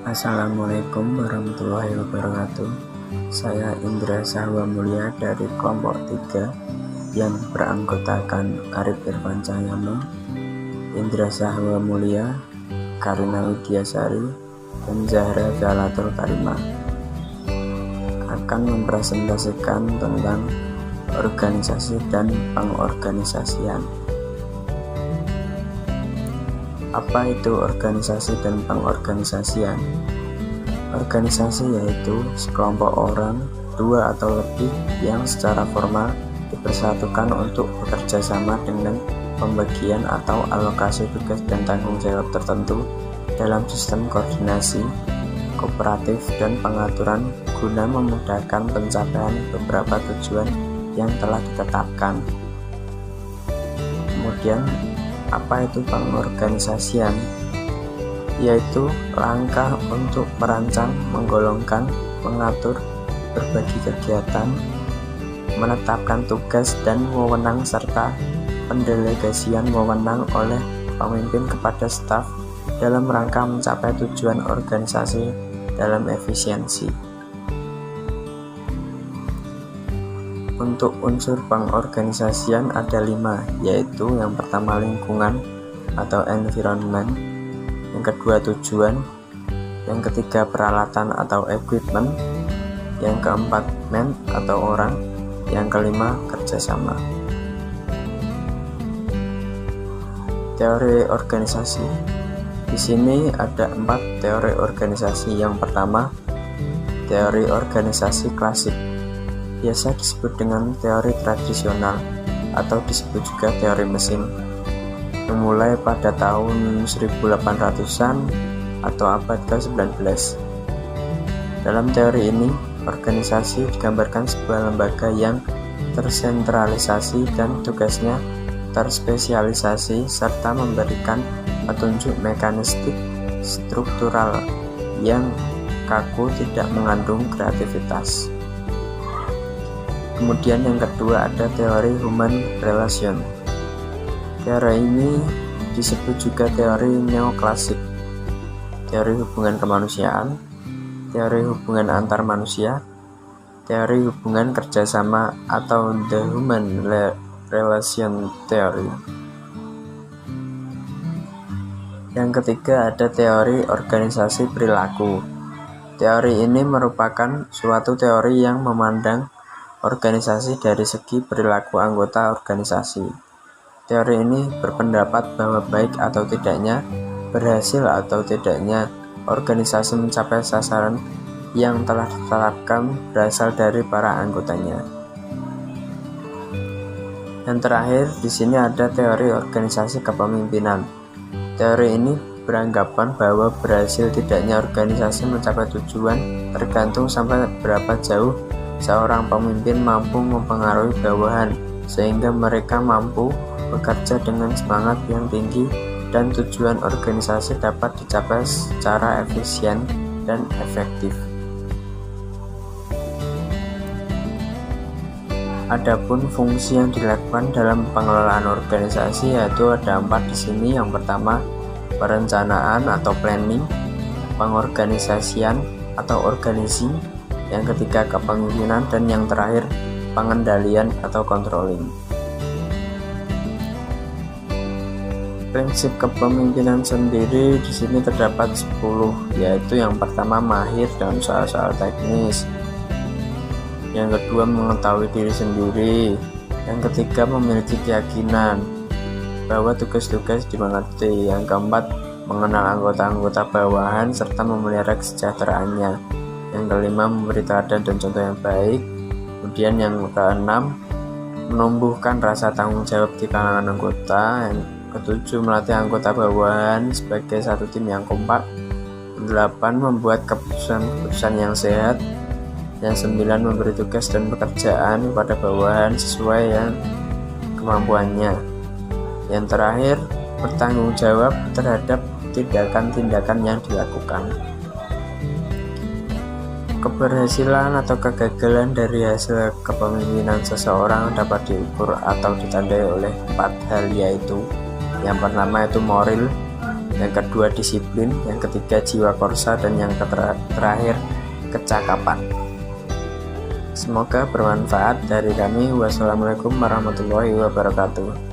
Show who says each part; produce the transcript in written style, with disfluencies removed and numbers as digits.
Speaker 1: Assalamualaikum warahmatullahi wabarakatuh. Saya Indra Sahwa Mulia dari kelompok 3 yang beranggotakan Arif Irfan Cahyono, Indra Sahwa Mulia, Karina Widiasari, dan Zahra Zalatul Karimah akan mempresentasikan tentang organisasi dan pengorganisasian. Apa itu organisasi dan pengorganisasian? Organisasi yaitu sekelompok orang, 2 atau lebih, yang secara formal dipersatukan untuk bekerja sama dengan pembagian atau alokasi tugas dan tanggung jawab tertentu dalam sistem koordinasi, kooperatif, dan pengaturan guna memudahkan pencapaian beberapa tujuan yang telah ditetapkan. Kemudian, apa itu pengorganisasian? Yaitu langkah untuk merancang, menggolongkan, mengatur, berbagi kegiatan, menetapkan tugas dan wewenang serta pendelegasian wewenang oleh pemimpin kepada staf dalam rangka mencapai tujuan organisasi dalam efisiensi. Untuk unsur pengorganisasian ada 5, yaitu yang pertama lingkungan atau environment, yang kedua tujuan, yang ketiga peralatan atau equipment, yang keempat man atau orang, yang kelima kerjasama. Teori organisasi. Di sini ada 4 teori organisasi. Yang pertama, teori organisasi klasik, biasa disebut dengan teori tradisional atau disebut juga teori mesin, dimulai pada tahun 1800-an atau abad ke-19. Dalam teori ini, organisasi digambarkan sebuah lembaga yang tersentralisasi dan tugasnya terspesialisasi serta memberikan petunjuk mekanistik struktural yang kaku, tidak mengandung kreativitas. Kemudian yang kedua ada teori human relation. Teori ini disebut juga teori neoklasik, teori hubungan kemanusiaan, teori hubungan antar manusia, teori hubungan kerjasama atau the human relation theory. Yang ketiga ada teori organisasi perilaku. Teori ini merupakan suatu teori yang memandang organisasi dari segi perilaku anggota organisasi. Teori ini berpendapat bahwa baik atau tidaknya, berhasil atau tidaknya organisasi mencapai sasaran yang telah ditetapkan berasal dari para anggotanya. Yang terakhir di sini ada teori organisasi kepemimpinan. Teori ini beranggapan bahwa berhasil tidaknya organisasi mencapai tujuan tergantung sampai berapa jauh seorang pemimpin mampu mempengaruhi bawahan sehingga mereka mampu bekerja dengan semangat yang tinggi dan tujuan organisasi dapat dicapai secara efisien dan efektif. Adapun fungsi yang dilakukan dalam pengelolaan organisasi yaitu ada 4 di sini. Yang pertama, perencanaan atau planning, pengorganisasian atau organizing, yang ketiga kepemimpinan, dan yang terakhir pengendalian atau controlling. Prinsip kepemimpinan sendiri di sini terdapat 10, yaitu yang pertama mahir dalam soal-soal teknis, yang kedua mengetahui diri sendiri, yang ketiga memiliki keyakinan bahwa tugas-tugas dimengerti, yang keempat mengenal anggota-anggota bawahan serta memelihara kesejahteraannya, yang kelima memberi teladan dan contoh yang baik, kemudian yang keenam menumbuhkan rasa tanggung jawab di kalangan anggota, yang ketujuh melatih anggota bawahan sebagai satu tim yang kompak, yang delapan membuat keputusan-keputusan yang sehat, yang sembilan memberi tugas dan pekerjaan kepada bawahan sesuai yang kemampuannya, yang terakhir bertanggung jawab terhadap tindakan-tindakan yang dilakukan. Keberhasilan atau kegagalan dari hasil kepemimpinan seseorang dapat diukur atau ditandai oleh 4 hal, yaitu yang pertama itu moral, yang kedua disiplin, yang ketiga jiwa korsa, dan yang terakhir kecakapan. Semoga bermanfaat dari kami. Wassalamualaikum warahmatullahi wabarakatuh.